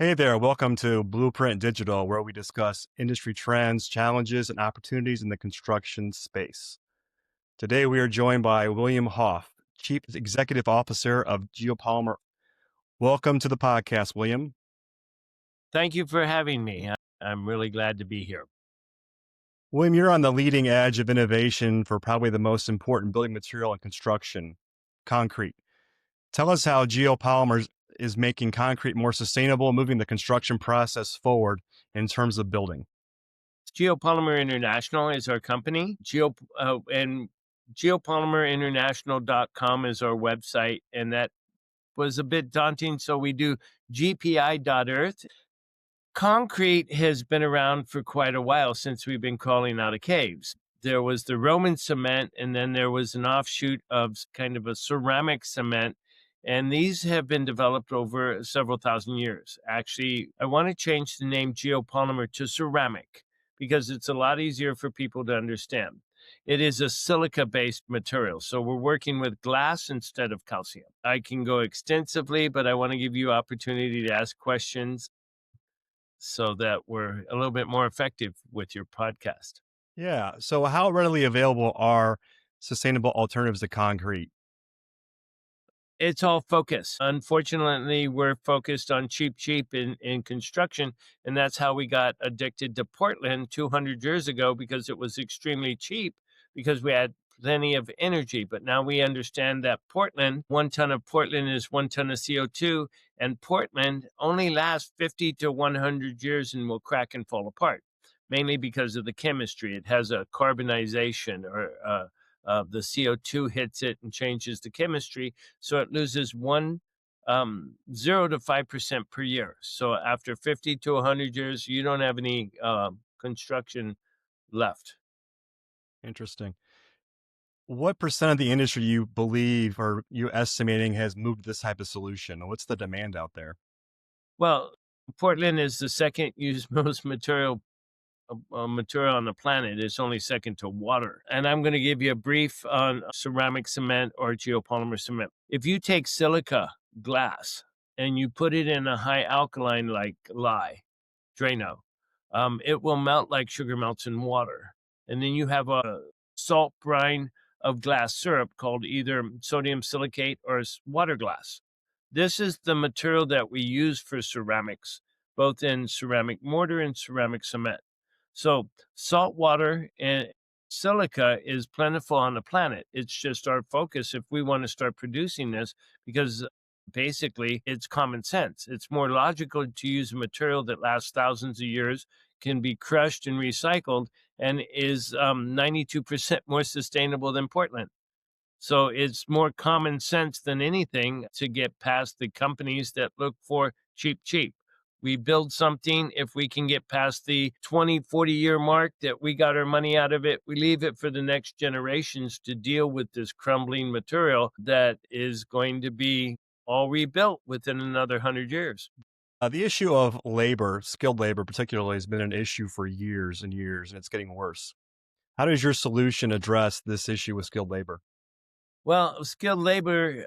Hey there, welcome to Blueprint Digital, where we discuss industry trends, challenges, and opportunities in the construction space. Today, we are joined by William Hoff, Chief Executive Officer of Geopolymer. Welcome to the podcast, William. Thank you for having me. I'm really glad to be here. William, you're on the leading edge of innovation for probably the most important building material in construction, concrete. Tell us how Geopolymers is making concrete more sustainable, moving the construction process forward in terms of building. Geopolymer International is our company. And geopolymerinternational.com is our website. And that was a bit daunting. So we do gpi.earth. Concrete has been around for quite a while since we've been crawling out of caves. There was the Roman cement, and then there was an offshoot of kind of a ceramic cement. And these have been developed over several thousand years. Actually, I want to change the name geopolymer to ceramic because it's a lot easier for people to understand. It is a silica-based material, so we're working with glass instead of calcium. I can go extensively, but I want to give you opportunity to ask questions so that we're a little bit more effective with your podcast. Yeah. So, how readily available are sustainable alternatives to concrete? It's all focus. Unfortunately, we're focused on cheap in construction. And that's how we got addicted to Portland 200 years ago because it was extremely cheap because we had plenty of energy. But now we understand that Portland, 1 ton of Portland is 1 ton of CO2. And Portland only lasts 50 to 100 years and will crack and fall apart, mainly because of the chemistry. It has a carbonization or the CO2 hits it and changes the chemistry. So it loses 0 to 5% per year. So after 50 to 100 years, you don't have any construction left. Interesting. What percent of the industry you believe or you estimating has moved to this type of solution? What's the demand out there? Well, Portland is the second used most material on the planet. It's only second to water. And I'm going to give you a brief on ceramic cement or geopolymer cement. If you take silica glass and you put it in a high alkaline like lye, Drano, it will melt like sugar melts in water. And then you have a salt brine of glass syrup called either sodium silicate or water glass. This is the material that we use for ceramics, both in ceramic mortar and ceramic cement. So salt water and silica is plentiful on the planet. It's just our focus if we want to start producing this because basically it's common sense. It's more logical to use a material that lasts thousands of years, can be crushed and recycled, and is 92% more sustainable than Portland. So it's more common sense than anything to get past the companies that look for cheap. We build something, if we can get past the 20, 40-year mark that we got our money out of it, we leave it for the next generations to deal with this crumbling material that is going to be all rebuilt within another 100 years. The issue of labor, skilled labor particularly, has been an issue for years and years, and it's getting worse. How does your solution address this issue with skilled labor? Well, skilled labor,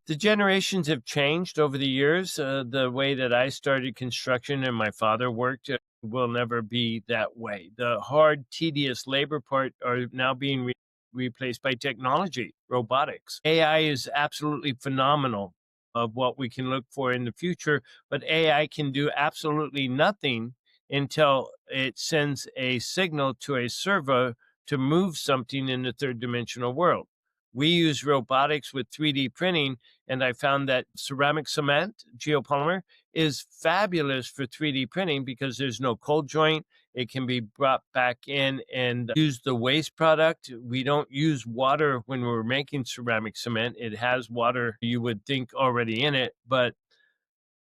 the generations have changed over the years. The way that I started construction and my father worked will never be that way. The hard, tedious labor part are now being replaced by technology, robotics. AI is absolutely phenomenal of what we can look for in the future, but AI can do absolutely nothing until it sends a signal to a servo to move something in the third dimensional world. We use robotics with 3D printing, and I found that ceramic cement, geopolymer, is fabulous for 3D printing because there's no cold joint. It can be brought back in and use the waste product. We don't use water when we're making ceramic cement. It has water, you would think, already in it, but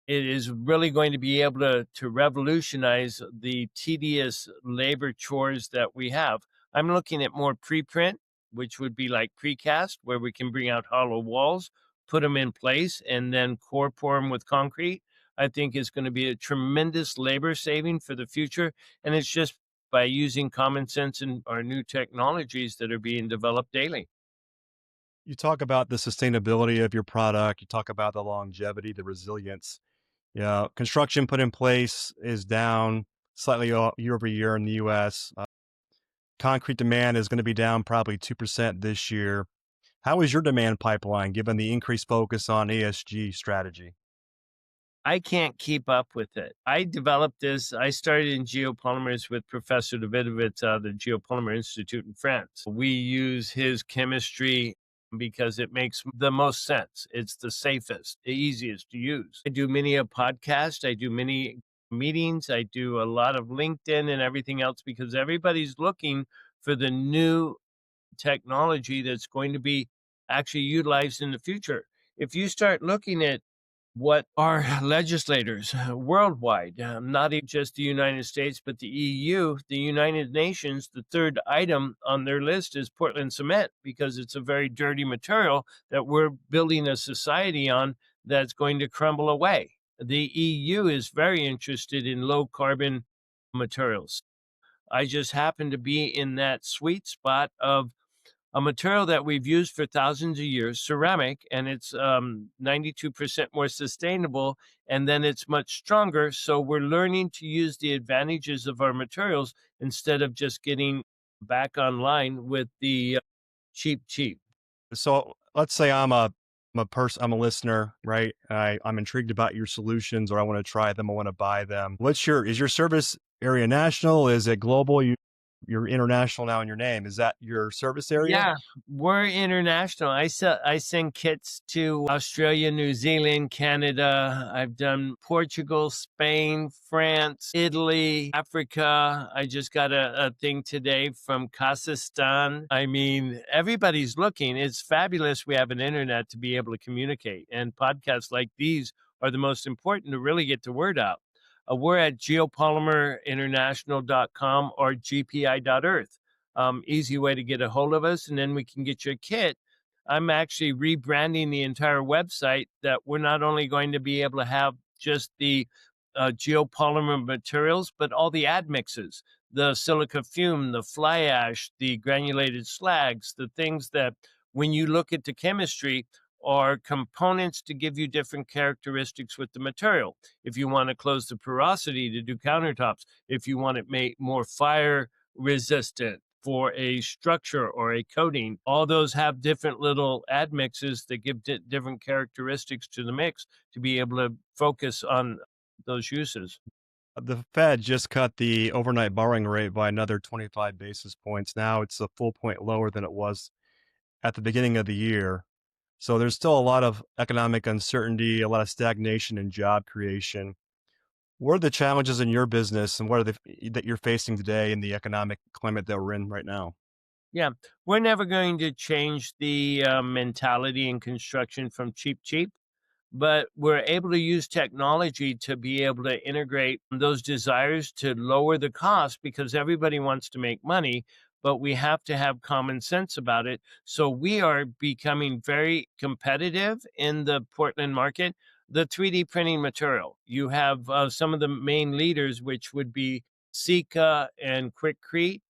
it is really going to be able to revolutionize the tedious labor chores that we have. I'm looking at more preprint, which would be like precast, where we can bring out hollow walls, put them in place, and then core pour them with concrete. I think is going to be a tremendous labor saving for the future. And it's just by using common sense and our new technologies that are being developed daily. You talk about the sustainability of your product, you talk about the longevity, the resilience. Yeah, construction put in place is down slightly year over year in the US. Concrete demand is going to be down probably 2% this year. How is your demand pipeline given the increased focus on ESG strategy? I can't keep up with it. I developed this. I started in geopolymers with Professor Davidovitz out of the Geopolymer Institute in France. We use his chemistry because it makes the most sense. It's the safest, the easiest to use. I do many a podcast. I do many meetings. I do a lot of LinkedIn and everything else because everybody's looking for the new technology that's going to be actually utilized in the future. If you start looking at what our legislators worldwide, not just the United States, but the EU, the United Nations, the third item on their list is Portland cement because it's a very dirty material that we're building a society on that's going to crumble away. The EU is very interested in low carbon materials. I just happen to be in that sweet spot of a material that we've used for thousands of years, ceramic, and it's 92% more sustainable, and then it's much stronger. So we're learning to use the advantages of our materials instead of just getting back online with the cheap. So let's say I'm a listener, right? I'm intrigued about your solutions, or I want to try them, I want to buy them. Is your service area national? Is it global? You're international now in your name. Is that your service area? Yeah, we're international. I send kits to Australia, New Zealand, Canada. I've done Portugal, Spain, France, Italy, Africa. I just got a thing today from Kazakhstan. I mean, everybody's looking. It's fabulous we have an internet to be able to communicate, and podcasts like these are the most important to really get the word out. We're at geopolymerinternational.com or gpi.earth. Easy way to get a hold of us, and then we can get you a kit. I'm actually rebranding the entire website that we're not only going to be able to have just the geopolymer materials, but all the admixes, the silica fume, the fly ash, the granulated slags, the things that when you look at the chemistry are components to give you different characteristics with the material. If you want to close the porosity to do countertops, if you want it made more fire resistant, for a structure or a coating. All those have different little admixes that give different characteristics to the mix to be able to focus on those uses. The Fed just cut the overnight borrowing rate by another 25 basis points. Now it's a full point lower than it was at the beginning of the year. So there's still a lot of economic uncertainty, a lot of stagnation in job creation. What are the challenges in your business and what are that you're facing today in the economic climate that we're in right now? Yeah, we're never going to change the mentality in construction from cheap, but we're able to use technology to be able to integrate those desires to lower the cost because everybody wants to make money, but we have to have common sense about it. So we are becoming very competitive in the Portland market. The 3D printing material, you have some of the main leaders, which would be Sika and Quickcrete.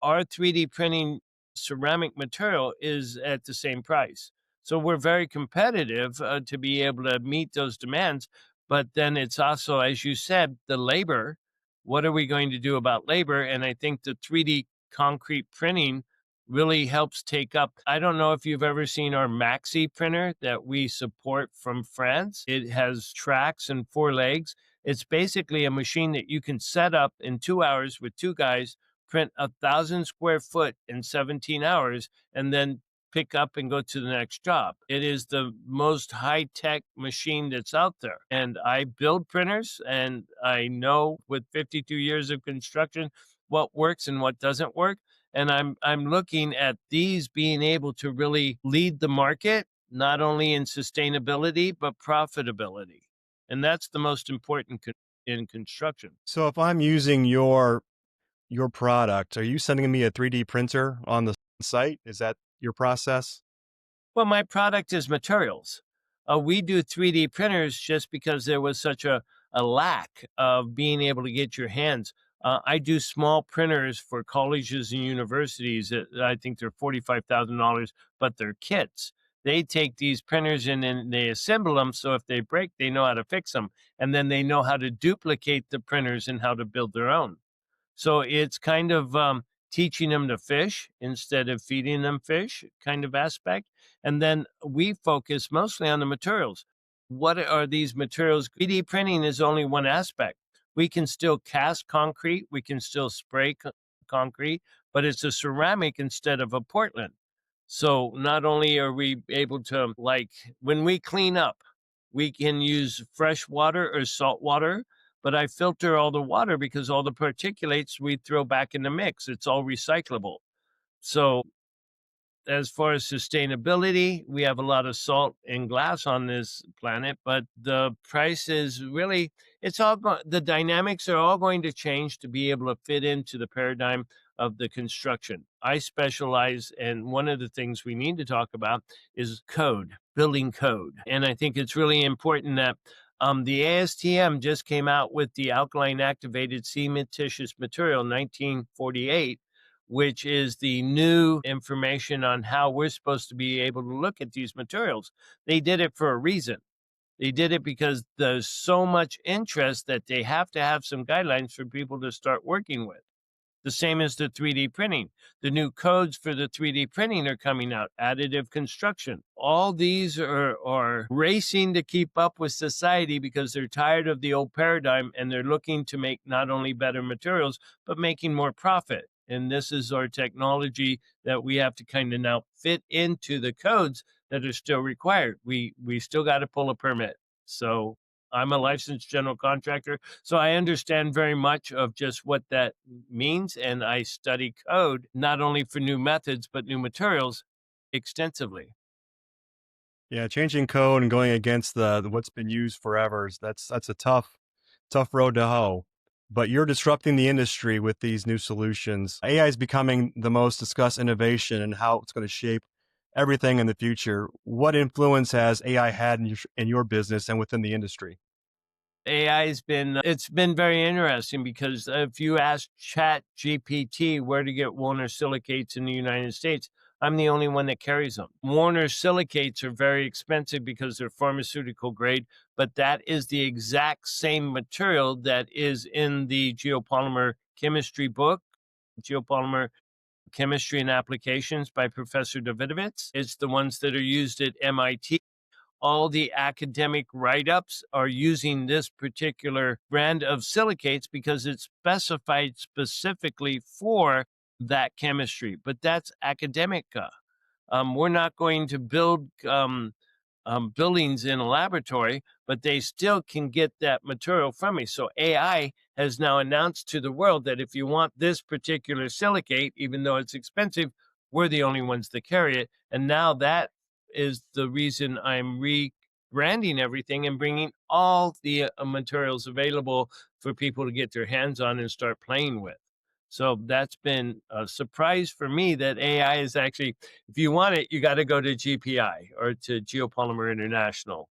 Our 3D printing ceramic material is at the same price. So we're very competitive to be able to meet those demands. But then it's also, as you said, the labor. What are we going to do about labor? And I think the 3D concrete printing really helps take up. I don't know if you've ever seen our Maxi printer that we support from France. It has tracks and four legs. It's basically a machine that you can set up in 2 hours with two guys, print 1,000 square foot in 17 hours, and then pick up and go to the next job. It is the most high tech machine that's out there. And I build printers, and I know with 52 years of construction what works and what doesn't work. And I'm looking at these being able to really lead the market, not only in sustainability, but profitability. And that's the most important in construction. So if I'm using your product, are you sending me a 3D printer on the site? Is that your process? Well, my product is materials. We do 3D printers just because there was such a lack of being able to get your hands. I do small printers for colleges and universities. I think they're $45,000, but they're kits. They take these printers in and they assemble them. So if they break, they know how to fix them. And then they know how to duplicate the printers and how to build their own. So it's kind of teaching them to fish instead of feeding them fish kind of aspect. And then we focus mostly on the materials. What are these materials? 3D printing is only one aspect. We can still cast concrete, we can still spray concrete, but it's a ceramic instead of a Portland. So not only are we able to, like, when we clean up, we can use fresh water or salt water, but I filter all the water because all the particulates we throw back in the mix. It's all recyclable. So as far as sustainability, we have a lot of salt and glass on this planet, but the price is really, the dynamics are all going to change to be able to fit into the paradigm of the construction. I specialize, and one of the things we need to talk about is code, building code. And I think it's really important that the ASTM just came out with the alkaline activated cementitious material 1948, which is the new information on how we're supposed to be able to look at these materials. They did it for a reason. They did it because there's so much interest that they have to have some guidelines for people to start working with. The same as the 3D printing. The new codes for the 3D printing are coming out, additive construction. All these are racing to keep up with society because they're tired of the old paradigm and they're looking to make not only better materials, but making more profit. And this is our technology that we have to kind of now fit into the codes that are still required. We still got to pull a permit. So I'm a licensed general contractor, so I understand very much of just what that means. And I study code not only for new methods, but new materials extensively. Yeah, changing code and going against the what's been used forever that's a tough road to hoe. But you're disrupting the industry with these new solutions. AI is becoming the most discussed innovation and how it's going to shape everything in the future. What influence has AI had in your business and within the industry? AI has been it's been very interesting because if you ask Chat GPT where to get Warner silicates in the United States, I'm the only one that carries them. Warner silicates are very expensive because they're pharmaceutical grade, but that is the exact same material that is in the geopolymer chemistry book, Geopolymer Chemistry and Applications by Professor Davidovitz. It's the ones that are used at MIT. All the academic write-ups are using this particular brand of silicates because it's specified specifically for that chemistry. But that's academic. We're not going to build buildings in a laboratory, but they still can get that material from me. So AI has now announced to the world that if you want this particular silicate, even though it's expensive, we're the only ones that carry it. And now that is the reason I'm rebranding everything and bringing all the materials available for people to get their hands on and start playing with. So that's been a surprise for me that AI is actually, if you want it, you got to go to GPI or to Geopolymer International.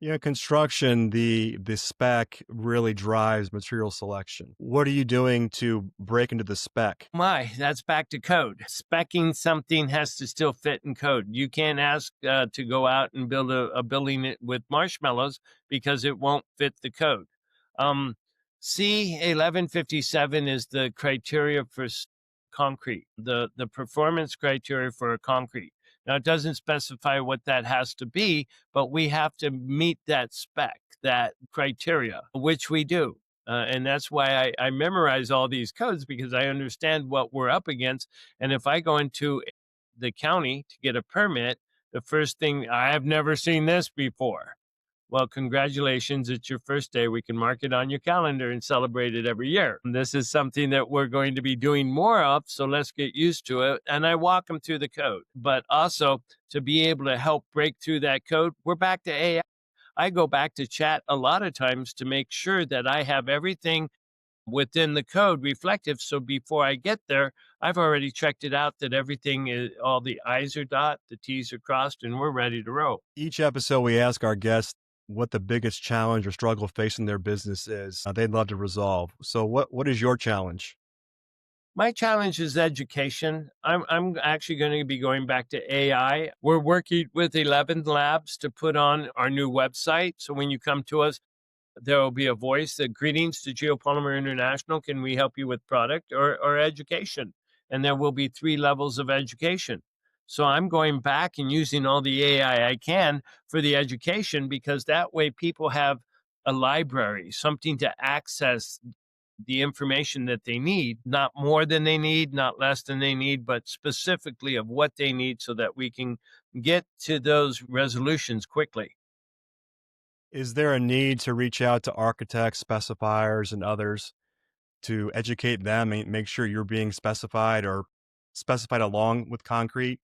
Yeah, construction, the spec really drives material selection. What are you doing to break into the spec? My, that's back to code. Specking something has to still fit in code. You can't ask to go out and build a building with marshmallows because it won't fit the code. Um, C1157 is the criteria for concrete, the performance criteria for a concrete. Now, it doesn't specify what that has to be, but we have to meet that spec, that criteria, which we do. And that's why I memorize all these codes because I understand what we're up against. And if I go into the county to get a permit, the first thing, I have never seen this before. Well, congratulations. It's your first day. We can mark it on your calendar and celebrate it every year. And this is something that we're going to be doing more of. So let's get used to it. And I walk them through the code, but also to be able to help break through that code, we're back to AI. I go back to chat a lot of times to make sure that I have everything within the code reflective. So before I get there, I've already checked it out that everything is, all the I's are dot, the T's are crossed, and we're ready to roll. Each episode, we ask our guests what the biggest challenge or struggle facing their business is. They'd love to resolve. So, what is your challenge? My challenge is education. I'm actually going to be going back to AI. We're working with 11 labs to put on our new website. So when you come to us, there will be a voice that greetings to Geopolymer International. Can we help you with product or education? And there will be 3 levels of education. So I'm going back and using all the AI I can for the education because that way people have a library, something to access the information that they need, not more than they need, not less than they need, but specifically of what they need so that we can get to those resolutions quickly. Is there a need to reach out to architects, specifiers, and others to educate them and make sure you're being specified or specified along with concrete?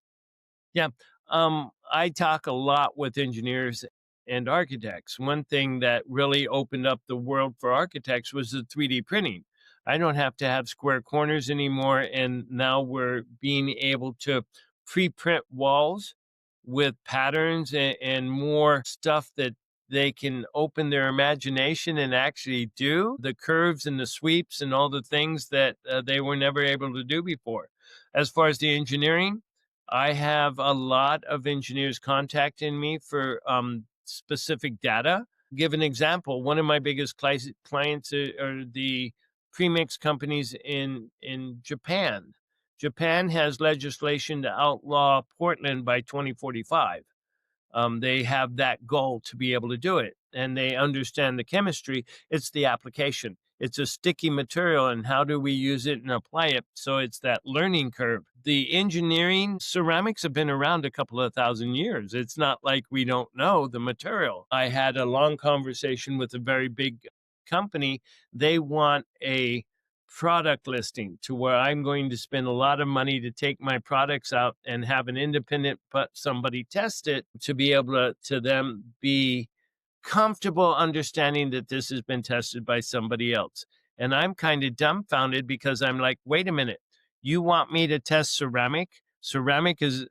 Yeah. I talk a lot with engineers and architects. One thing that really opened up the world for architects was the 3D printing. I don't have to have square corners anymore. And now we're being able to pre print walls with patterns and more stuff that they can open their imagination and actually do the curves and the sweeps and all the things that they were never able to do before. As far as the engineering, I have a lot of engineers contacting me for specific data. Give an example. One of my biggest clients are the premix companies in Japan. Japan has legislation to outlaw Portland by 2045. They have that goal to be able to do it, and they understand the chemistry. It's the application. It's a sticky material, and how do we use it and apply it? So it's that learning curve. The engineering ceramics have been around a couple of thousand years. It's not like we don't know the material. I had a long conversation with a very big company. They want a product listing to where I'm going to spend a lot of money to take my products out and have an independent, but somebody test it to be able to them be comfortable understanding that this has been tested by somebody else. And I'm kind of dumbfounded because I'm like, wait a minute, you want me to test ceramic? Ceramic is,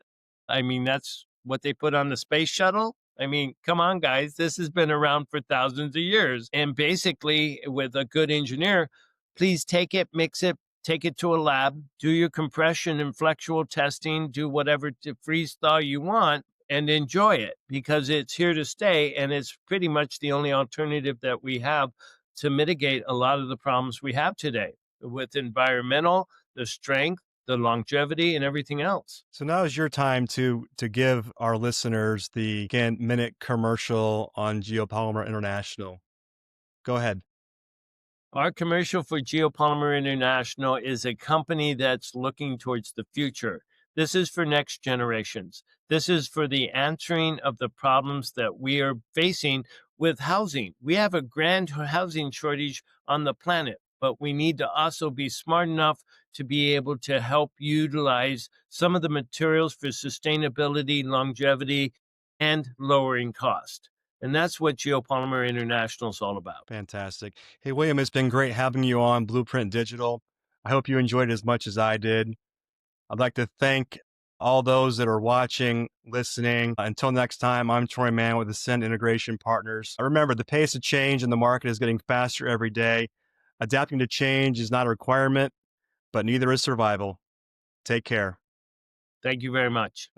I mean, that's what they put on the space shuttle. I mean, come on, guys. This has been around for thousands of years. And basically, with a good engineer, please take it, mix it, take it to a lab, do your compression and flexural testing, do whatever to freeze thaw you want, and enjoy it because it's here to stay. And it's pretty much the only alternative that we have to mitigate a lot of the problems we have today with environmental, the strength, the longevity, and everything else. So now is your time to give our listeners the again minute commercial on Geopolymer International. Go ahead. Our commercial for Geopolymer International is a company that's looking towards the future. This is for next generations. This is for the answering of the problems that we are facing with housing. We have a grand housing shortage on the planet, but we need to also be smart enough to be able to help utilize some of the materials for sustainability, longevity, and lowering cost. And that's what Geopolymer International is all about. Fantastic. Hey, William, it's been great having you on Blueprint Digital. I hope you enjoyed it as much as I did. I'd like to thank all those that are watching, listening. Until next time, I'm Troy Mann with Ascend Integration Partners. Remember, the pace of change in the market is getting faster every day. Adapting to change is not a requirement, but neither is survival. Take care. Thank you very much.